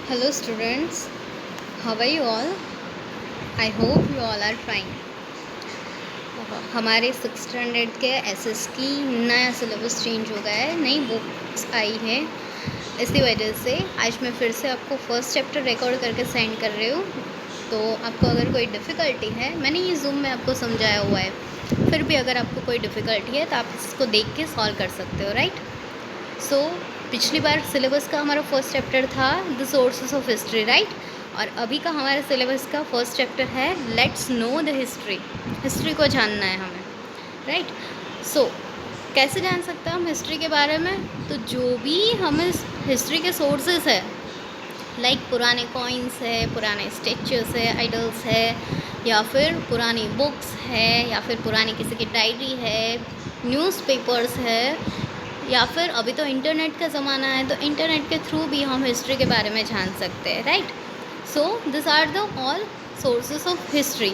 Hello students, how are you all? I hope you all are fine. हमारे 6th standard के SS की नया syllabus change हो गया है, नई बुक्स आई है। इसी वजह से आज मैं फिर से आपको फर्स्ट चैप्टर रिकॉर्ड करके सेंड कर रही हूँ। तो आपको अगर कोई डिफ़िकल्टी है, मैंने ये जूम में आपको समझाया हुआ है, फिर भी अगर आपको कोई डिफ़िकल्टी है तो आप इसको देख के सॉल्व कर सकते हो, राइट। सो पिछली बार सिलेबस का हमारा फर्स्ट चैप्टर था the sources of history, right. और अभी का हमारे सिलेबस का फर्स्ट चैप्टर है let's know the history. History को जानना है हमें, राइट। सो कैसे जान सकते हैं हम हिस्ट्री के बारे में? तो जो भी हमें हिस्ट्री के सोर्सेस है, लाइक पुराने कॉइन्स है, पुराने स्टेचूस है, आइडल्स है, या फिर पुरानी बुक्स है, या फिर पुरानी किसी की डायरी है, न्यूज़पेपर्स है, या फिर अभी तो इंटरनेट का ज़माना है, तो इंटरनेट के थ्रू भी हम हिस्ट्री के बारे में जान सकते हैं, right. So this are the all sources of history.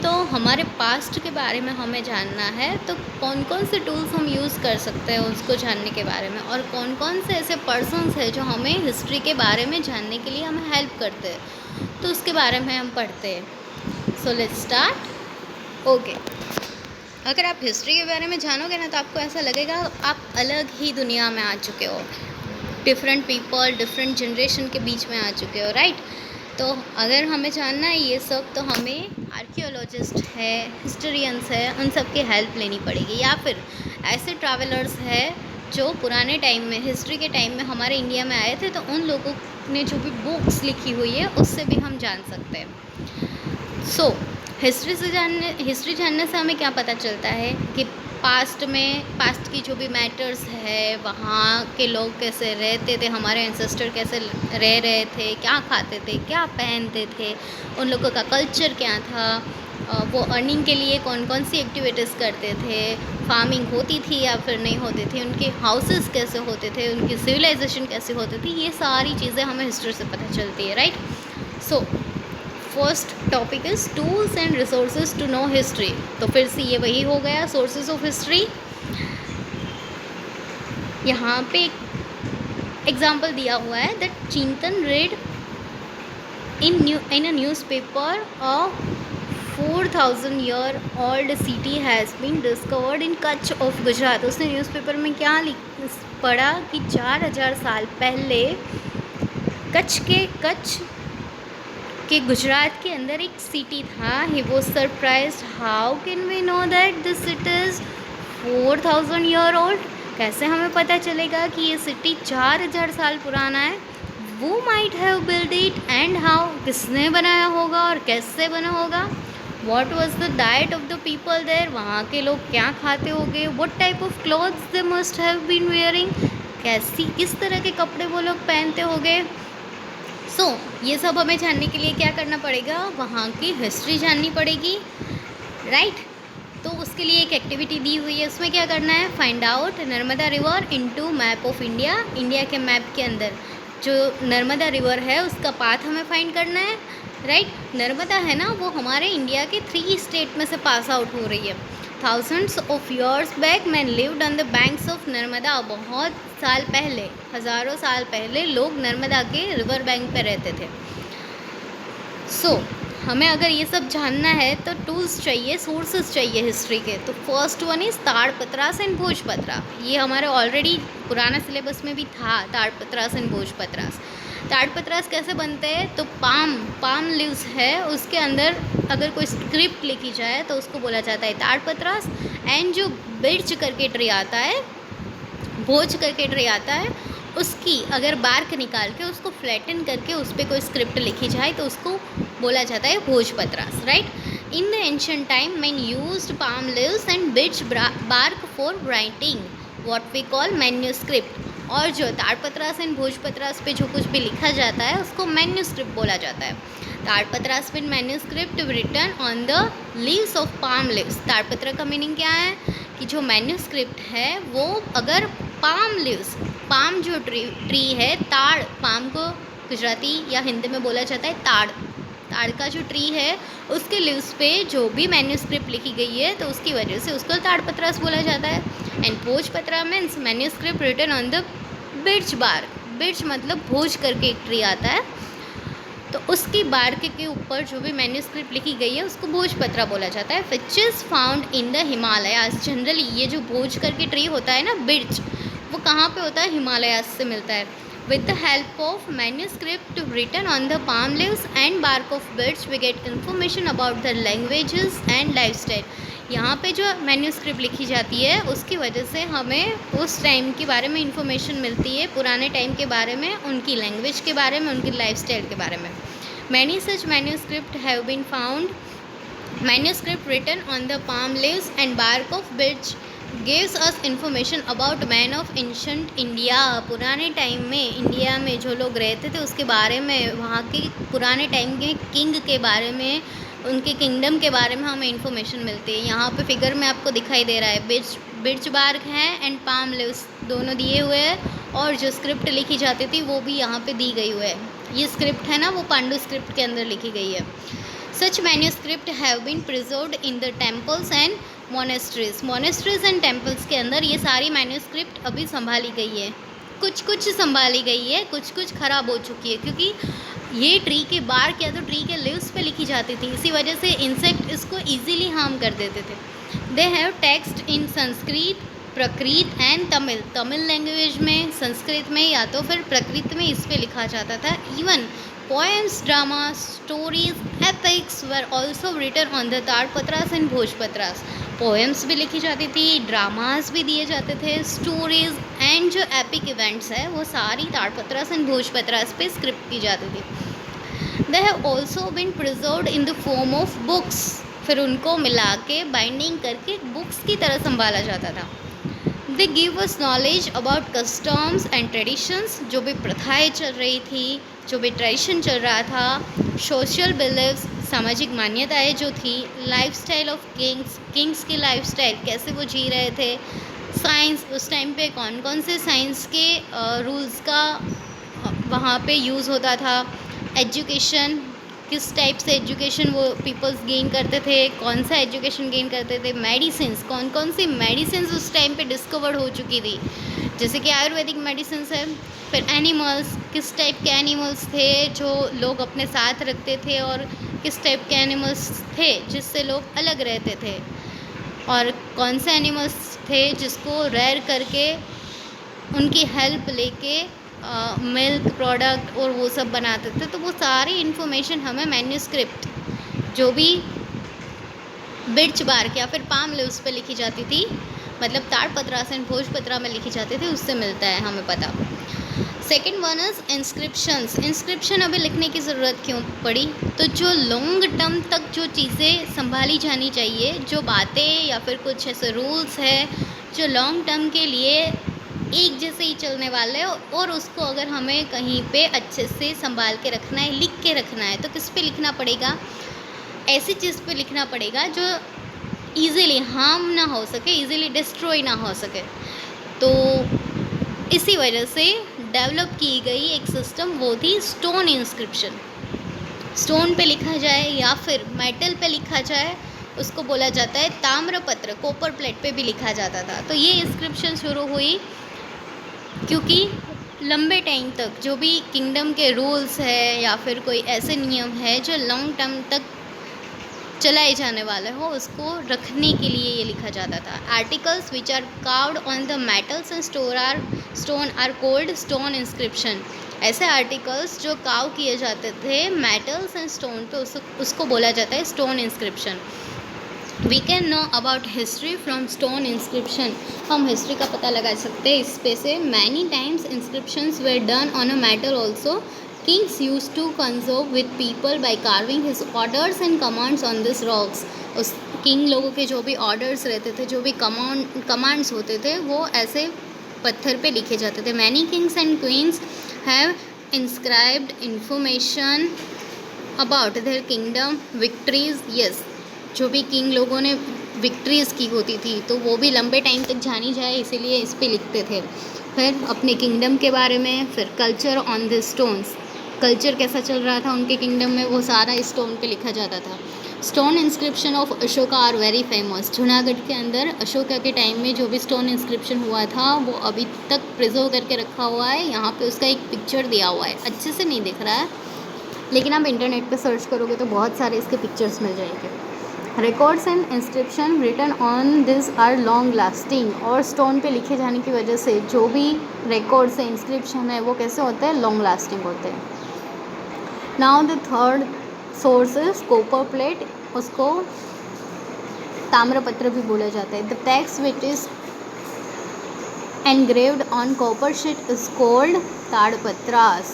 तो हमारे पास्ट के बारे में हमें जानना है, तो कौन कौन से टूल्स हम यूज़ कर सकते हैं उसको जानने के बारे में, और कौन कौन से ऐसे पर्सन्स हैं जो हमें हिस्ट्री के बारे में जानने के लिए हमें हेल्प करते हैं, तो उसके बारे में हम पढ़ते हैं। So let's start. ओके, अगर आप हिस्ट्री के बारे में जानोगे ना, तो आपको ऐसा लगेगा आप अलग ही दुनिया में आ चुके हो, डिफरेंट पीपल, डिफरेंट जनरेशन के बीच में आ चुके हो, राइट। तो अगर हमें जानना है ये सब, तो हमें आर्कियोलॉजिस्ट है, हिस्टोरियंस है, उन सब की हेल्प लेनी पड़ेगी, या फिर ऐसे ट्रैवलर्स है जो पुराने टाइम में, हिस्ट्री के टाइम में हमारे इंडिया में आए थे, तो उन लोगों ने जो भी बुक्स लिखी हुई है उससे भी हम जान सकते हैं। सो हिस्ट्री जानने से हमें क्या पता चलता है कि पास्ट की जो भी मैटर्स है, वहाँ के लोग कैसे रहते थे, हमारे एंसेस्टर कैसे रह रहे थे, क्या खाते थे, क्या पहनते थे, उन लोगों का कल्चर क्या था, वो अर्निंग के लिए कौन कौन सी एक्टिविटीज़ करते थे, फार्मिंग होती थी या फिर नहीं होती थी, उनके हाउसेस कैसे होते थे, उनकी सिविलाइजेशन कैसे होती थी, ये सारी चीज़ें हमें हिस्ट्री से पता चलती है, right. So first topic is tools and resources to know history. तो फिर से ये वही हो गया सोर्सेज ऑफ हिस्ट्री। यहाँ पे एग्जाम्पल दिया हुआ है that Chintan read in a newspaper a 4000 year old city has been discovered in Kutch of Gujarat. उसने न्यूज़पेपर में क्या पढ़ा कि 4000 साल पहले कच्छ कि गुजरात के अंदर एक सिटी था। He was surprised, how can we know that this city is 4000 year old. कैसे हमें पता चलेगा कि ये सिटी 4000 साल पुराना है? वो might have build it and how, किसने बनाया होगा और कैसे बना होगा? What was the diet of the people there, वहाँ के लोग क्या खाते होंगे? What type of clothes they must have been wearing, किस तरह के कपड़े वो लोग पहनते होंगे? सो ये सब हमें जानने के लिए क्या करना पड़ेगा? वहाँ की हिस्ट्री जाननी पड़ेगी, राइट। तो उसके लिए एक एक्टिविटी दी हुई है, उसमें क्या करना है? Find out Narmada river into map of India. India के मैप के अंदर जो नर्मदा रिवर है उसका पाथ हमें फाइंड करना है, राइट। नर्मदा है ना, वो हमारे इंडिया के 3 स्टेट में से पास आउट हो रही है। Thousands of years back man lived on the banks of Narmada. बहुत साल पहले, हज़ारों साल पहले लोग नर्मदा के रिवर बैंक पे रहते थे। सो हमें अगर ये सब जानना है तो टूल्स चाहिए, सोर्सेज चाहिए हिस्ट्री के। तो फर्स्ट वन इज़ ताड़पत्रास एंड भोजपत्रा। ये हमारे ऑलरेडी पुराना सिलेबस में भी था, ताड़पत्रास एंड भोजपत्रास। ताड़पत्रास कैसे बनते हैं? तो पाम लीव्स है, उसके अंदर अगर कोई स्क्रिप्ट लिखी जाए तो उसको बोला जाता है ताड़पत्रास। एंड जो बिर्च करके ट्री आता है, भोज करके ट्री आता है, उसकी अगर बार्क निकाल के उसको फ्लैटन करके उस पर कोई स्क्रिप्ट लिखी जाए तो उसको बोला जाता है भोजपत्रास, right. In the ancient time man used palm leaves and birch bark for writing what we call manuscript. और जो ताड़पत्रास एंड भोजपत्रास पे जो कुछ भी लिखा जाता है उसको मैन्यूस्क्रिप्ट बोला जाता है। ताड़पत्रास with manuscript written on the leaves of palm leaves. ताड़पत्र का मीनिंग क्या है? कि जो मैन्यूस्क्रिप्ट है वो अगर पाम लीव्स, पाम जो ट्री है, ताड़, पाम को गुजराती या हिंदी में बोला जाता है ताड़। ताड़ का जो ट्री है उसके लीव्स पे जो भी मैन्यूस्क्रिप्ट लिखी गई है तो उसकी वजह से उसको ताड़पत्रास बोला जाता है। एंड भोजपत्रा means manuscript written on the birch bark. Birch मतलब भोज करके एक ट्री आता है, तो उसकी बार्क के ऊपर जो भी मैन्यूस्क्रिप्ट लिखी गई है उसको भोजपत्रा बोला जाता है। Which is found in the Himalayas. Generally ये जो भोज करके ट्री होता है ना बिर्च, वो कहाँ पे होता है? हिमालयाज से मिलता है। With the help of manuscript written on the palm leaves and bark of birch, we get information about the languages and lifestyle. यहाँ पे जो मैन्यूस्क्रिप्ट लिखी जाती है उसकी वजह से हमें उस टाइम के बारे में इंफॉर्मेशन मिलती है, पुराने टाइम के बारे में, उनकी लैंग्वेज के बारे में, उनकी लाइफस्टाइल के बारे में। Many such manuscripts have been found. Manuscript written on the palm leaves and bark of birch gives us information about man of ancient India. पुराने टाइम में इंडिया में जो लोग रहते थे उसके बारे में, वहाँ के पुराने टाइम के किंग के बारे में, उनके किंगडम के बारे में हमें इंफॉर्मेशन मिलती है। यहाँ पे फिगर में आपको दिखाई दे रहा है बिर्च बार्क है एंड पाम लीव्स दोनों दिए हुए हैं, और जो स्क्रिप्ट लिखी जाती थी वो भी यहाँ पे दी गई हुई है। ये स्क्रिप्ट है ना, वो पांडु स्क्रिप्ट के अंदर लिखी गई है। Such manuscript have been preserved in the temples and monasteries and temples के अंदर ये सारी मैन्यूस्क्रिप्ट अभी संभाली गई है। कुछ संभाली गई है, कुछ ख़राब हो चुकी है, क्योंकि ये ट्री के बार्क या तो ट्री के लीव्स पे लिखी जाती थी, इसी वजह से इंसेक्ट इसको इजीली हार्म कर देते थे। They have text in Sanskrit, प्रकृत एंड तमिल लैंग्वेज में, संस्कृत में या तो फिर प्रकृत में इस पे लिखा जाता था। Even poems, dramas, stories, epics were also written on the ताड़पत्रास एंड भोजपत्रास। पोएम्स भी लिखी जाती थी, ड्रामास भी दिए जाते थे, स्टोरीज एंड जो एपिक इवेंट्स है वो सारी ताड़पत्रास एंड भोजपत्रास पे स्क्रिप्ट की जाती थी। They have also been preserved in the form of books, फिर उनको मिला के बाइंडिंग करके बुक्स की तरह संभाला जाता था। They give us knowledge about customs and traditions, जो भी प्रथाएँ चल रही थी, जो भी ट्रेडिशन चल रहा था, सोशल बिलीव्स, सामाजिक मान्यताएं जो थी, लाइफस्टाइल ऑफ किंग्स की लाइफस्टाइल, कैसे वो जी रहे थे, साइंस, उस टाइम पे कौन कौन से साइंस के रूल्स का वहाँ पे यूज़ होता था, एजुकेशन, किस टाइप से एजुकेशन वो पीपल्स गेन करते थे, कौन सा एजुकेशन गेन करते थे, मेडिसिन्स, कौन कौन सी मेडिसिन्स उस टाइम पे डिस्कवर्ड हो चुकी थी, जैसे कि आयुर्वेदिक मेडिसिन्स है। फिर एनिमल्स, किस टाइप के एनिमल्स थे जो लोग अपने साथ रखते थे, और किस टाइप के एनिमल्स थे जिससे लोग अलग रहते थे, और कौन से एनिमल्स थे जिसको रेयर करके उनकी हेल्प लेके मिल्क प्रोडक्ट और वो सब बनाते थे। तो वो सारी इन्फॉर्मेशन हमें मैन्यूस्क्रिप्ट जो भी बिर्च बार्क या फिर पाम लीव्स पे लिखी जाती थी, मतलब ताड़पत्रा से भोजपत्रा में लिखी जाती थी, उससे मिलता है हमें पता। Second one is inscriptions. Inscription अभी लिखने की ज़रूरत क्यों पड़ी? तो जो लॉन्ग टर्म तक जो चीज़ें संभाली जानी चाहिए, जो बातें या फिर कुछ ऐसे रूल्स है जो लॉन्ग टर्म के लिए एक जैसे ही चलने वाले हैं, और उसको अगर हमें कहीं पे अच्छे से संभाल के रखना है, लिख के रखना है, तो किस पे लिखना पड़ेगा? ऐसी चीज़ पे लिखना पड़ेगा जो ईज़िली हार्म ना हो सके, ईज़िली डिस्ट्रॉय ना हो सके। तो इसी वजह से डेवलप की गई एक सिस्टम वो थी स्टोन इंस्क्रिप्शन। स्टोन पे लिखा जाए या फिर मेटल पे लिखा जाए, उसको बोला जाता है ताम्रपत्र, कॉपर प्लेट पे भी लिखा जाता था। तो ये इंस्क्रिप्शन शुरू हुई क्योंकि लंबे टाइम तक जो भी किंगडम के रूल्स है या फिर कोई ऐसे नियम है जो लॉन्ग टर्म तक चलाए जाने वाले हो, उसको रखने के लिए ये लिखा जाता था। Articles which are carved on the metals and stone are called stone inscription. ऐसे आर्टिकल्स जो कार्व किए जाते थे मेटल्स एंड स्टोन पे, उसको बोला जाता है stone inscription. We can know about history from stone inscription. हम हिस्ट्री का पता लगा सकते हैं इस पे से। Many times inscriptions were done on a metal also. Kings used to conserve with people by carving his orders and commands on these rocks. उस किंग लोगों के जो भी ऑर्डर्स रहते थे, जो भी कमांड्स होते थे, वो ऐसे पत्थर पे लिखे जाते थे। Many kings and queens have inscribed information about their kingdom victories. Yes, जो भी किंग लोगों ने विक्ट्रीज़ की होती थी तो वो भी लंबे टाइम तक जानी जाए इसीलिए इस पे लिखते थे। फिर अपने किंगडम के बारे में, फिर culture on the stones, culture कैसा चल रहा था उनके किंगडम में, वो सारा स्टोन पे लिखा जाता था। Stone inscription of Ashoka are very famous. Junagadh के अंदर अशोका के टाइम में जो भी स्टोन इंस्क्रिप्शन हुआ था वो अभी तक प्रिजर्व करके रखा हुआ है। यहाँ पे उसका एक पिक्चर दिया हुआ है, अच्छे से नहीं दिख रहा है लेकिन आप इंटरनेट पे सर्च करोगे तो बहुत सारे इसके पिक्चर्स मिल जाएंगे। Records and inscription written on this are long lasting. और स्टोन पे लिखे जाने की वजह से जो भी रिकॉर्ड्स है, इंस्क्रिप्शन है, वो कैसे होते हैं, लॉन्ग लास्टिंग होते हैं। Now the third source is copper plate, उसको ताम्रपत्र भी बोला जाता है। The text which is engraved on copper sheet is called ताड़पत्रास।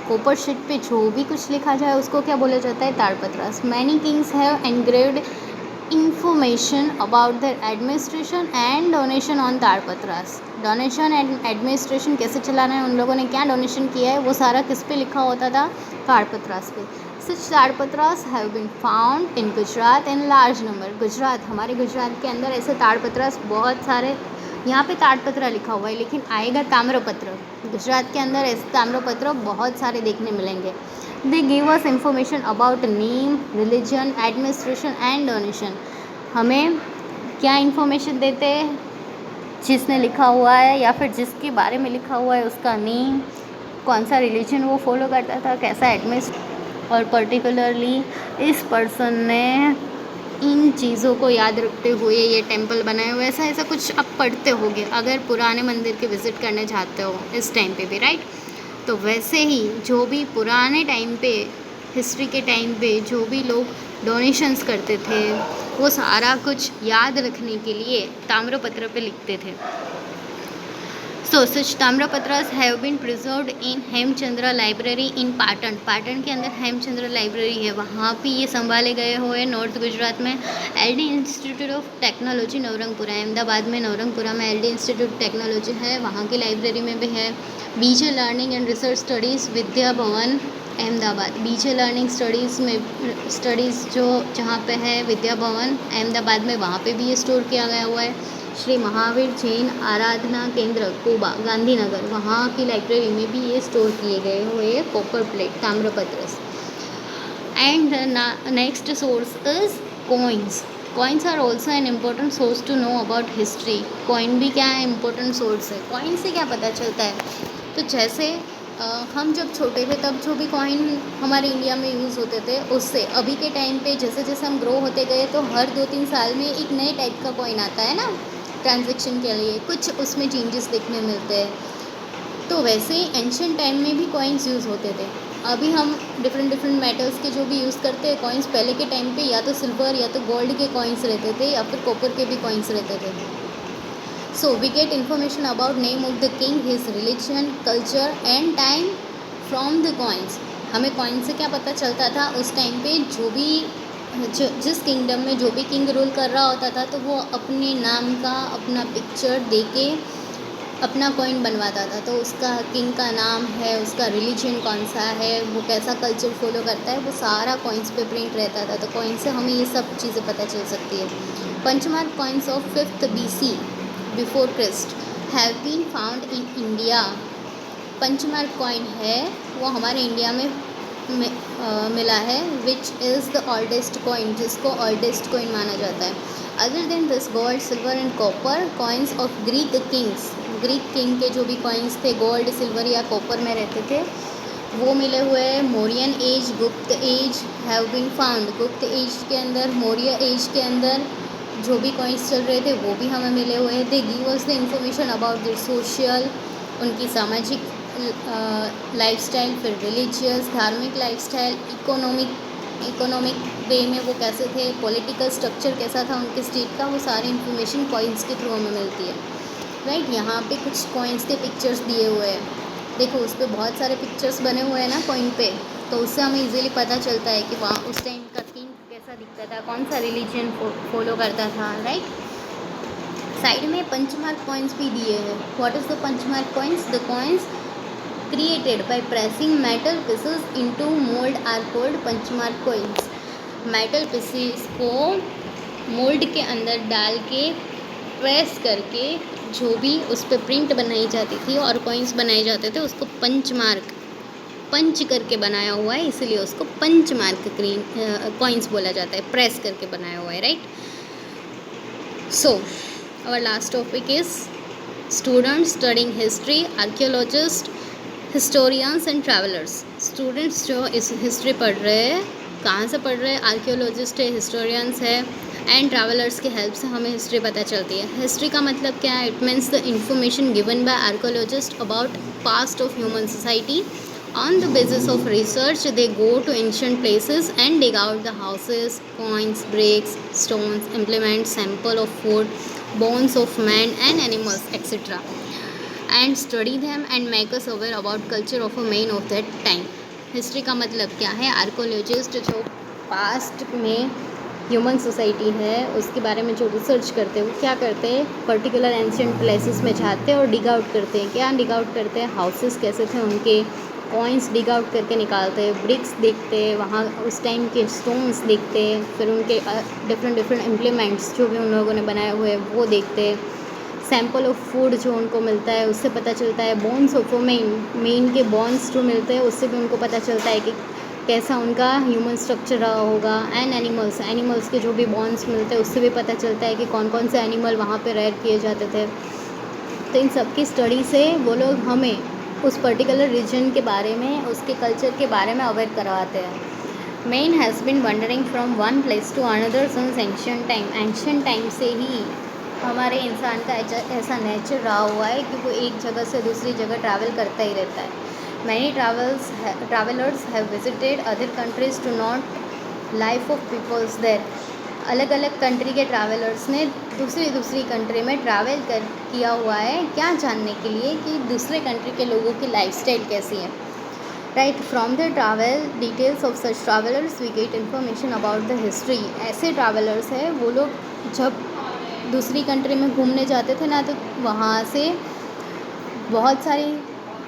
कॉपर शीट पे जो भी कुछ लिखा जाए उसको क्या बोला जाता है, ताड़पत्रास। Many kings have engraved information about their administration and donation on ताड़पत्रास। डोनेशन एंड एडमिनिस्ट्रेशन कैसे चलाना है, उन लोगों ने क्या डोनेशन किया है, वो सारा किस पे लिखा होता था, ताड़पत्रास पे। Such ताड़पत्रास have been found in Gujarat in large number. Gujarat, हमारे गुजरात के अंदर ऐसे ताड़पत्रास बहुत सारे, यहाँ पे ताड़पत्र लिखा हुआ है लेकिन आएगा ताम्रपत्र। गुजरात के अंदर ऐसे ताम्रपत्र बहुत सारे देखने मिलेंगे। They give us information about name, religion, administration and donation. हमें क्या इन्फॉर्मेशन देते हैं, जिसने लिखा हुआ है या फिर जिसके बारे में लिखा हुआ है उसका नेम, कौन सा रिलीजन वो फॉलो करता था, कैसा एडमिनिस्ट्रेशन, और पर्टिकुलरली इस पर्सन ने इन चीज़ों को याद रखते हुए ये टेंपल बनाए हुए, ऐसा कुछ आप पढ़ते होगे अगर पुराने मंदिर के विज़िट करने जाते हो इस टाइम पे भी, राइट। तो वैसे ही जो भी पुराने टाइम पे, हिस्ट्री के टाइम पे जो भी लोग डोनेशंस करते थे वो सारा कुछ याद रखने के लिए ताम्रपत्र पे लिखते थे। सो सच ताम्रपत्रास have been preserved in Hemchandra library in Patan. Patan के अंदर हेमचंद्रा लाइब्रेरी है, वहाँ पे ये संभाले गए हुए नॉर्थ गुजरात में। LD institute of technology Navrangpura, Ahmedabad में नवरंगपुरा में एलडी इंस्टीट्यूट टेक्नोलॉजी है, वहाँ की लाइब्रेरी में भी है। बीजे learning and research studies Vidya Bhavan Ahmedabad. BJ learning studies जो जहाँ पे है विद्या भवन अहमदाबाद में, वहाँ पे भी ये स्टोर किया गया हुआ है। श्री महावीर जैन आराधना केंद्र कोबा गांधीनगर, वहाँ की लाइब्रेरी में भी ये स्टोर किए गए हुए कॉपर प्लेट ताम्रपत्र। And next source is coins. Coins are also an important source to know about history. Coin भी क्या है, इम्पोर्टेंट सोर्स है। कॉइन से क्या पता चलता है, तो जैसे हम जब छोटे थे तब जो भी कॉइन हमारे इंडिया में यूज़ होते थे, उससे अभी के टाइम पे जैसे जैसे हम ग्रो होते गए तो हर 2-3 साल में एक नए टाइप का कॉइन आता है ना, ट्रांजैक्शन के लिए कुछ उसमें चेंजेस देखने मिलते हैं। तो वैसे ही एंशियंट टाइम में भी कॉइन्स यूज़ होते थे। अभी हम डिफरेंट मेटल्स के जो भी यूज़ करते हैं कॉइन्स, पहले के टाइम पे या तो सिल्वर या तो गोल्ड के कॉइन्स रहते थे या फिर कॉपर के भी कॉइन्स रहते थे। So we get information about name of the king, his religion, culture and time from the coins. हमें कॉइन से क्या पता चलता था, उस टाइम पे जो भी जिस किंगडम में जो भी किंग रूल कर रहा होता था तो वो अपने नाम का अपना पिक्चर दे के अपना कॉइन बनवाता था। तो उसका किंग का नाम है, उसका रिलीजन कौन सा है, वो कैसा कल्चर फॉलो करता है, वो सारा कॉइन्स पे प्रिंट रहता था। तो कॉइन से हमें ये सब चीज़ें पता चल सकती है। Punchmark coins of 5th BC before Christ have been found in India. Punchmark coin है वो हमारे इंडिया में मिला है, which is the oldest coin, जिसको ओल्डेस्ट कॉइन माना जाता है। Other than this gold, silver and copper coins of Greek kings, Greek king के जो भी कॉइन्स थे गोल्ड, सिल्वर या कॉपर में रहते थे वो मिले हुए हैं। मौर्यन एज, गुप्त एज हैव बीन फाउंड। गुप्त एज के अंदर, मौर्य एज के अंदर जो भी कॉइन्स चल रहे थे वो भी हमें मिले हुए हैं। They give us the information about their social, उनकी सामाजिक लाइफस्टाइल, फिर रिलीजियस धार्मिक लाइफस्टाइल, इकोनॉमिक वे में वो कैसे थे, पॉलिटिकल स्ट्रक्चर कैसा था उनके स्टेट का, वो सारी इन्फॉर्मेशन कॉइन्स के थ्रू हमें मिलती है, राइट। यहाँ पे कुछ कॉइन्स के पिक्चर्स दिए हुए हैं, देखो उस पर बहुत सारे पिक्चर्स बने हुए हैं ना कॉइन पे, तो उससे हमें इजीली पता चलता है कि वहाँ उस टाइम का किंग कैसा दिखता था, कौन सा रिलीजन फॉलो करता था, राइट। साइड में पंचमार्क कॉइन्स भी दिए हैं। What is the punch mark coins? The coins created by pressing metal pieces into mold are called punch mark coins। Metal pieces को मोल्ड के अंदर डाल के प्रेस करके जो भी उस पर प्रिंट बनाई जाती थी और कॉइन्स बनाए जाते थे उसको पंचमार्क पंच करके बनाया हुआ है, इसीलिए उसको पंच मार्क कॉइन्स बोला जाता है, प्रेस करके बनाया हुआ है, right. So our last topic is students studying history, archaeologist, historians and travellers. Students जो इस हिस्ट्री पढ़ रहे हैं, कहाँ से पढ़ रहे हैं? आर्कियोलॉजिस्ट है, हिस्टोरियंस है एंड ट्रैवलर्स की हेल्प से हमें हिस्ट्री पता चलती है। हिस्ट्री का मतलब क्या है? It means the information given by archaeologist about past of human society. On the basis of research, they go to ancient places and dig out the houses, coins, bricks, stones, implements, sample of food, bones of man and animals, etc. and study them and make us aware about culture of a man of that time. History का मतलब क्या है? Archaeologist जो past में human society है उसके बारे में जो रिसर्च करते हैं, वो क्या करते हैं? पर्टिकुलर एंशियंट प्लेसेस में जाते हैं और डिग आउट करते हैं। क्या डिग आउट करते हैं? हाउसेस कैसे थे उनके, कॉइन्स डिग आउट करके निकालते हैं, ब्रिक्स देखते हैं, वहाँ उस टाइम के स्टोन्स देखते हैं, फिर उनके डिफरेंट इम्प्लीमेंट्स जो भी उन लोगों ने बनाए हुए हैं वो देखते हैं। सैम्पल ऑफ फूड जो उनको मिलता है उससे पता चलता है। बोन्स ऑफ मेन के बोन्स जो मिलते हैं उससे भी उनको पता चलता है कि कैसा उनका ह्यूमन स्ट्रक्चर रहा होगा। एंड एनिमल्स के जो भी बोन्स मिलते हैं उससे भी पता चलता है कि कौन कौन से एनिमल वहाँ पे रेयर किए जाते थे। तो इन सब की स्टडी से वो लोग हमें उस पर्टिकुलर रीजन के बारे में, उसके कल्चर के बारे में अवेयर करवाते हैं। Man has been wandering from one place to another since ancient time से ही हमारे इंसान का ऐसा नेचर रहा हुआ है कि वो एक जगह से दूसरी जगह ट्रैवल करता ही रहता है। Many travellers have visited other countries to note life of peoples there. अलग अलग कंट्री के ट्रैवलर्स ने दूसरी कंट्री में ट्रैवल किया हुआ है, क्या जानने के लिए कि दूसरे कंट्री के लोगों की लाइफस्टाइल कैसी है, right. From the travel details of such travellers we get information about the history. ऐसे ट्रैवलर्स हैं वो लोग जब दूसरी कंट्री में घूमने जाते थे ना, तो वहाँ से बहुत सारी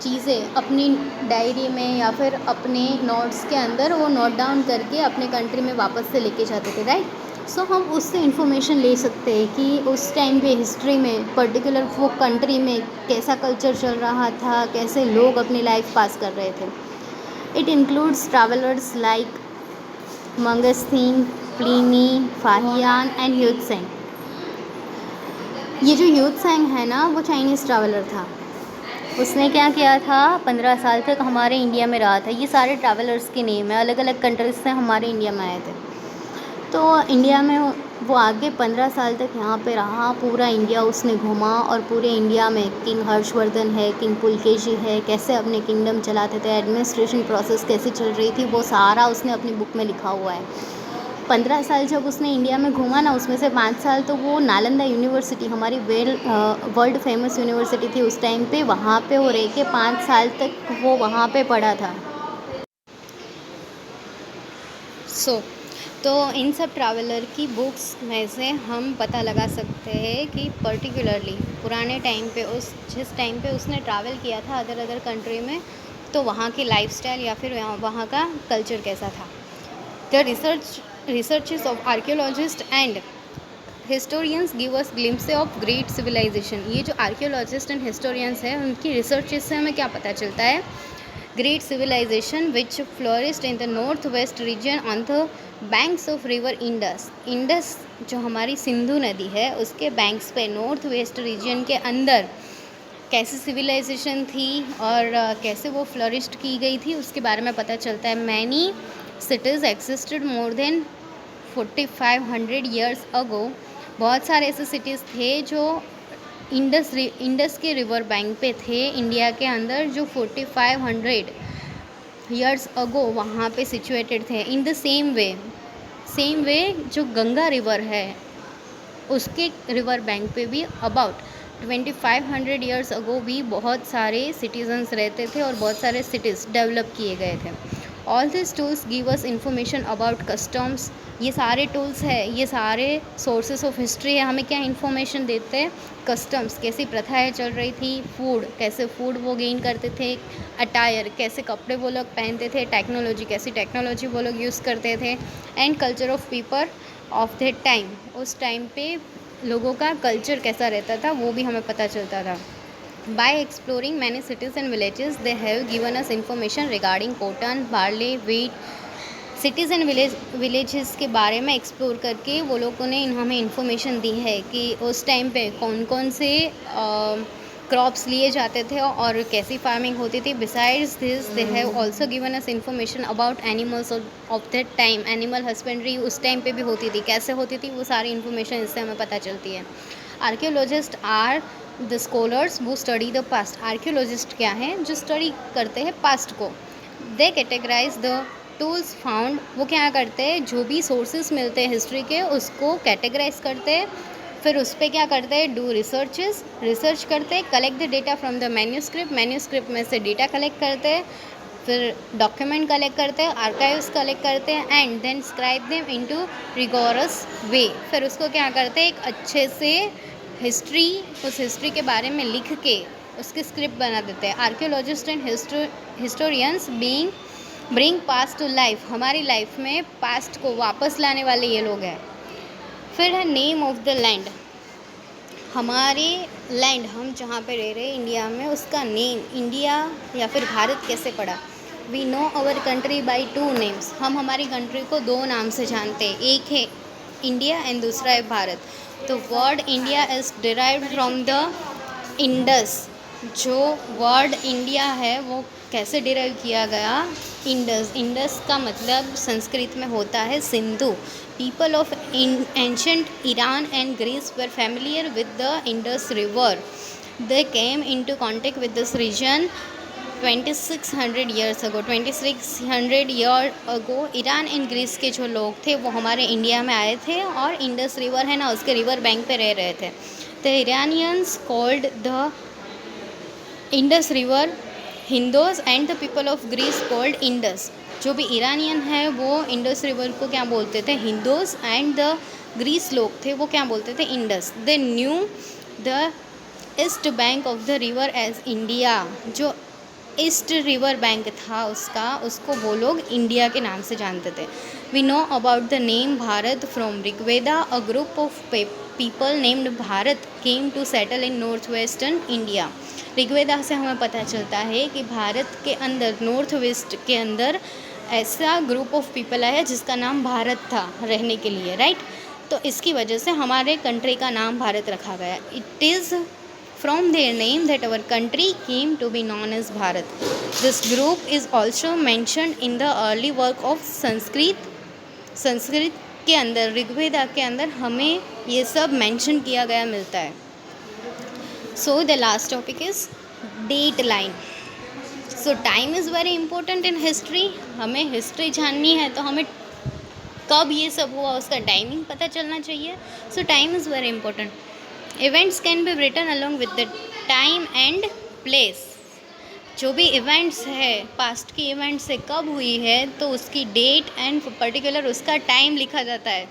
चीज़ें अपनी डायरी में या फिर अपने नोट्स के अंदर वो नोट डाउन करके अपने कंट्री में वापस से लेके जाते थे, राइट। सो हम उससे इन्फॉर्मेशन ले सकते हैं कि उस टाइम पे हिस्ट्री में पर्टिकुलर वो कंट्री में कैसा कल्चर चल रहा था, कैसे लोग अपनी लाइफ पास कर रहे थे। It includes travellers like Megasthenes, Pliny, Fahien and Hiuen Tsang. ये जो ह्यूत्सेंग है ना, वो चाइनीज़ ट्रैवलर था। उसने क्या किया था? 15 साल तक हमारे इंडिया में रहा था। ये सारे ट्रैवलर्स के नेम है, अलग अलग कंट्रीज से हमारे इंडिया में आए थे। तो इंडिया में वो आगे 15 साल तक यहाँ पे रहा, पूरा इंडिया उसने घूमा और पूरे इंडिया में किंग हर्षवर्धन है, किंग पुलकेशी है, कैसे अपने किंगडम चलाते थे, एडमिनिस्ट्रेशन प्रोसेस कैसे चल रही थी, वो सारा उसने अपनी बुक में लिखा हुआ है। 15 साल जब उसने इंडिया में घूमा ना, उसमें से 5 साल तो वो नालंदा यूनिवर्सिटी, हमारी वर्ल्ड फेमस यूनिवर्सिटी थी उस टाइम पे, वहाँ पे वो रह के 5 साल तक वो वहाँ पे पढ़ा था। तो इन सब ट्रैवलर की बुक्स में से हम पता लगा सकते हैं कि पर्टिकुलरली पुराने टाइम पे जिस टाइम पे उसने ट्रैवल किया था अदर कंट्री में, तो वहाँ की लाइफस्टाइल या फिर वहाँ का कल्चर कैसा था। The researches of archaeologists and historians give us glimpse of great civilization। ये जो आर्कियोलॉजिस्ट एंड हिस्टोरियंस है उनकी रिसर्चेस से हमें क्या पता चलता है? Great civilisation which flourished in the north west region on the banks of river Indus जो हमारी सिंधु नदी है उसके बैंक्स पे नॉर्थ वेस्ट रीजन के अंदर कैसी सिविलाइजेशन थी और कैसे वो फ्लोरिस्ड की गई थी उसके बारे में पता चलता है। Many cities existed more than 4500 years ago. बहुत सारे ऐसे सिटीज़ थे जो इंडस के रिवर बैंक पे थे इंडिया के अंदर, जो 4500 ईयर्स अगो वहाँ पे सिचुएटेड थे। इन द सेम वे जो गंगा रिवर है उसके रिवर बैंक पे भी अबाउट 2500 ईयर्स अगो भी बहुत सारे सिटीजन्स रहते थे और बहुत सारे सिटीज़ डेवलप किए गए थे। All this tools give us information about customs. ये सारे टूल्स है, ये सारे सोर्सेस ऑफ हिस्ट्री है, हमें क्या इन्फॉर्मेशन देते हैं? कस्टम्स, कैसी प्रथाएं चल रही थी, फूड, कैसे फूड वो गेन करते थे, अटायर, कैसे कपड़े वो लोग पहनते थे, टेक्नोलॉजी, कैसी टेक्नोलॉजी वो लोग यूज़ करते थे, and culture of people of that time. उस टाइम पे लोगों का कल्चर कैसा रहता था वो भी हमें पता चलता था। By exploring many cities and villages, they have given us information regarding cotton, barley, wheat. Cities and villages के बारे में एक्सप्लोर करके वो लोगों ने हमें इन्फॉर्मेशन दी है कि उस टाइम पे कौन कौन से क्रॉप्स लिए जाते थे और कैसी फार्मिंग होती थी. Besides this they have also given us information about animals of that time. Animal husbandry उस टाइम पे भी होती थी, कैसे होती थी वो सारी इन्फॉर्मेशन इससे हमें पता चलती है. आर्कियोलॉजिस्ट आर द स्कॉलर्स वो स्टडी द पास्ट. आर्कियोलॉजिस्ट क्या हैं? जो स्टडी करते हैं पास्ट को. दे कैटेगराइज द टूल्स फाउंड. वो क्या करते हैं? जो भी सोर्सेज मिलते हैं हिस्ट्री के उसको कैटेगराइज करते हैं, फिर उस पर क्या करते हैं? डू रिसर्च करते हैं. Collect the data from the manuscript में से डेटा कलेक्ट करते हैं, फिर डॉक्यूमेंट कलेक्ट करते हैं, आर्काइव्स कलेक्ट करते हैं and then scribe them into rigorous way. फिर उसको क्या करते हैं? एक अच्छे से उस हिस्ट्री के बारे में लिख के उसकी स्क्रिप्ट बना देते हैं. Archaeologist and historians bring past to life. हमारी लाइफ में पास्ट को वापस लाने वाले ये लोग हैं. फिर है नेम ऑफ द लैंड. हमारे लैंड, हम जहाँ पे रह रहे हैं इंडिया में, उसका नेम इंडिया या फिर भारत कैसे पड़ा. We know our country by 2 names. हम हमारी कंट्री को 2 नाम से जानते हैं. एक है इंडिया एंड दूसरा है भारत. तो word India is derived from the Indus. जो वर्ड इंडिया है वो कैसे डिराइव किया गया? इंडस का मतलब संस्कृत में होता है Sindhu. People of ancient Iran and Greece were familiar with the Indus river. They came into contact with this region 2600 years ago. 2600 year ago Iran and Greece के जो लोग थे वो हमारे इंडिया में आए थे और इंडस रिवर है ना, उसके रिवर बैंक पे रह रहे थे. The Iranians called the Indus river Hindus and the people of Greece called Indus. जो भी ईरानियन है वो इंडस रिवर को क्या बोलते थे? हिंदूज. एंड द ग्रीस लोग थे वो क्या बोलते थे? Indus. They knew the east bank of the river as India. जो ईस्ट रिवर बैंक था उसको वो लोग इंडिया के नाम से जानते थे. We know about the name Bharat from Rigveda. A group of people named Bharat came to settle in north western India. Rigveda से हमें पता चलता है कि भारत के अंदर, नॉर्थ वेस्ट के अंदर ऐसा ग्रुप ऑफ पीपल आया जिसका नाम भारत था रहने के लिए, राइट. तो इसकी वजह से हमारे कंट्री का नाम भारत रखा गया. It is from their name that our country came to be known as Bharat. This group is also mentioned in the early work of Sanskrit. Sanskrit के अंदर, ऋग्वेदा के अंदर हमें ये सब मेंशन किया गया मिलता है. So the last topic is date line. So time is very important in history. हमें हिस्ट्री जाननी है तो हमें कब ये सब हुआ उसका टाइमिंग पता चलना चाहिए. So time is very important. Events can be written along with the time and place. जो भी इवेंट्स है पास्ट की इवेंट्स से कब हुई है तो उसकी डेट एंड पर्टिकुलर उसका टाइम लिखा जाता है.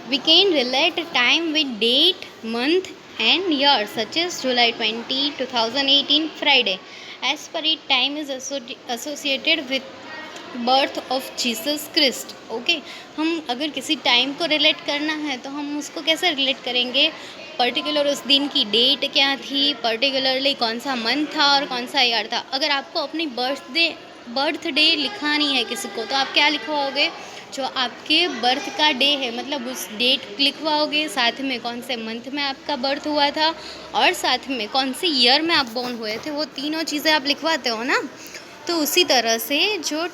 We can relate time with date, month and year such as July 20, 2018 Friday. As per it time is associated with birth of Jesus Christ. Okay, हम अगर किसी टाइम को रिलेट करना है तो हम उसको कैसे रिलेट करेंगे? पर्टिकुलर उस दिन की डेट क्या थी, पर्टिकुलरली कौन सा मंथ था और कौन सा ईयर था. अगर आपको अपनी बर्थडे लिखानी है किसी को तो आप क्या लिखवाओगे? जो आपके बर्थ का डे है, मतलब उस डेट लिखवाओगे, साथ में कौन से मंथ में आपका बर्थ हुआ था और साथ में कौन से ईयर में आप बोर्न हुए थे. वो तीनों चीज़ें आप लिखवाते हो ना. तो उसी तरह से जो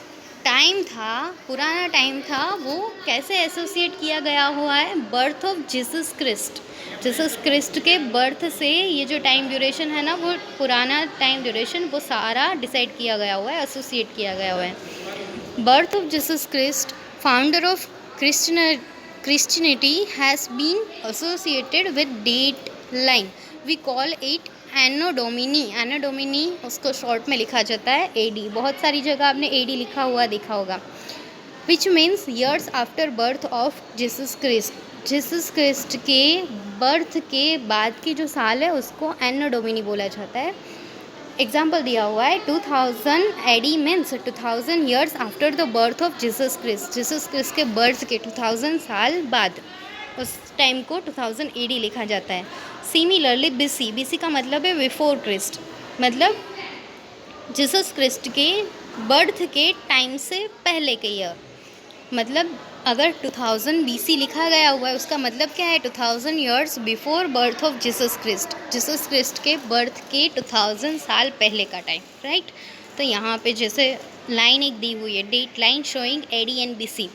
टाइम था, पुराना टाइम था, वो कैसे एसोसिएट किया गया हुआ है? बर्थ ऑफ जीसस क्रिस्ट के बर्थ से ये जो टाइम ड्यूरेशन है ना, वो पुराना टाइम ड्यूरेशन वो सारा डिसाइड किया गया हुआ है, एसोसिएट किया गया हुआ है. Birth of Jesus Christ, founder of Christianity, has been associated with date line. We call it Anno Domini उसको शॉर्ट में लिखा जाता है एडी. बहुत सारी जगह आपने एडी लिखा हुआ देखा होगा. Which means years after birth of Jesus Christ के बर्थ के बाद की जो साल है उसको एनो डोमिनी बोला जाता है. एग्जाम्पल दिया हुआ है 2000 AD means 2000 years after the birth of Jesus Christ के बर्थ के 2000 साल बाद उस टाइम को 2000 AD लिखा जाता है। सिमिलरली BC का मतलब है बिफोर क्रिस्ट, मतलब जीसस क्रिस्ट के बर्थ के टाइम से पहले के ईयर। मतलब अगर 2000 BC लिखा गया हुआ है उसका मतलब क्या है, 2000 years before birth of Jesus Christ के बर्थ के 2000 साल पहले का टाइम, राइट। तो यहाँ पे जैसे लाइन एक दी हुई है, date line showing AD and BC।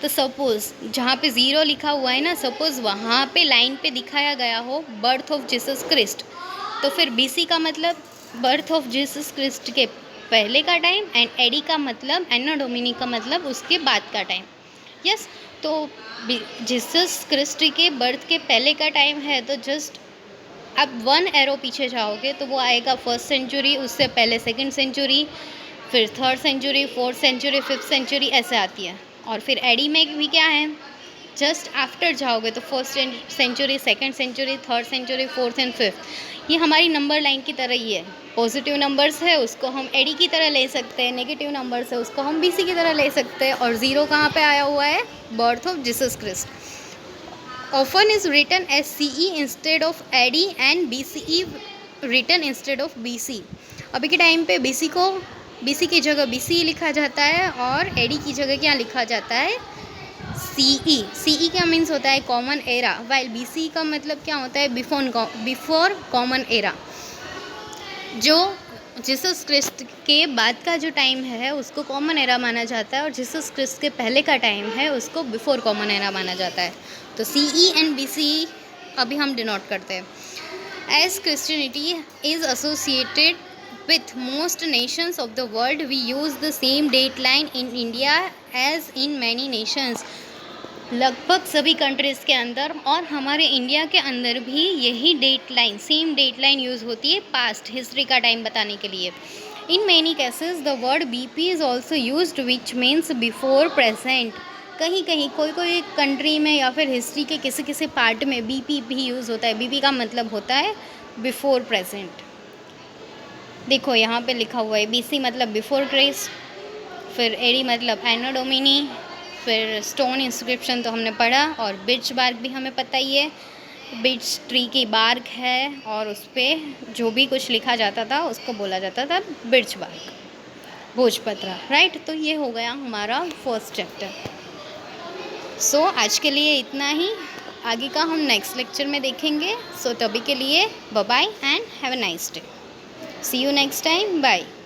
तो सपोज़ जहाँ पे 0 लिखा हुआ है ना, सपोज़ वहाँ पे लाइन पे दिखाया गया हो बर्थ ऑफ जीसस क्रिस्ट, तो फिर BC का मतलब बर्थ ऑफ जीसस क्रिस्ट के पहले का टाइम, एंड AD का मतलब, एनो डोमिनी का मतलब उसके बाद का टाइम। यस तो जीसस क्रिस्ट के बर्थ के पहले का टाइम है, तो जस्ट अब 1 एरो पीछे जाओगे तो वो आएगा 1st सेंचुरी, उससे पहले 2nd सेंचुरी, फिर 3rd century, 4th century, 5th century, ऐसे आती है। और फिर एडी में भी क्या है, जस्ट आफ्टर जाओगे तो 1st century, 2nd century, 3rd century, 4th and 5th। ये हमारी नंबर लाइन की तरह ही है। पॉजिटिव नंबर्स है उसको हम एडी की तरह ले सकते हैं, नेगेटिव नंबर्स है उसको हम BC की तरह ले सकते हैं। और 0 कहाँ पे आया हुआ है, birth of Jesus Christ. Often is written as CE instead of AD and BCE written instead of BC। अभी के टाइम पे BC की जगह BCE लिखा जाता है और AD की जगह क्या लिखा जाता है, CE क्या मीन्स होता है, कॉमन एरा, वाइल BC का मतलब क्या होता है, बिफोर कॉमन एरा। जो जीसस क्रिस्ट के बाद का जो टाइम है उसको कॉमन एरा माना जाता है, और जीसस क्रिस्ट के पहले का टाइम है उसको बिफोर कॉमन एरा माना जाता है। तो CE एंड BCE अभी हम डिनोट करते हैं। As Christianity is associated with most nations of the world, we use the same date line in India as in many nations। लगभग सभी कंट्रीज़ के अंदर और हमारे इंडिया के अंदर भी यही date line, same date line use होती है पास्ट हिस्ट्री का टाइम बताने के लिए। In many cases the word BP is also used which means before present. कहीं कहीं कोई कंट्री में या फिर हिस्ट्री के किसी पार्ट में BP भी यूज़ होता है। BP का मतलब होता है बिफोर प्रेजेंट। देखो यहाँ पे लिखा हुआ है BC मतलब बिफोर क्रिस्ट, फिर AD मतलब एनो डोमिनी, फिर स्टोन इंस्क्रिप्शन तो हमने पढ़ा, और बिर्च बार्क भी हमें पता ही है, बिर्च ट्री की बार्क है और उस पर जो भी कुछ लिखा जाता था उसको बोला जाता था बिर्च बार्क, भोजपत्र, राइट। तो ये हो गया हमारा फर्स्ट चैप्टर। सो आज के लिए इतना ही, आगे का हम नेक्स्ट लेक्चर में देखेंगे। सो तभी के लिए bye bye and have a nice day. See you next time. Bye.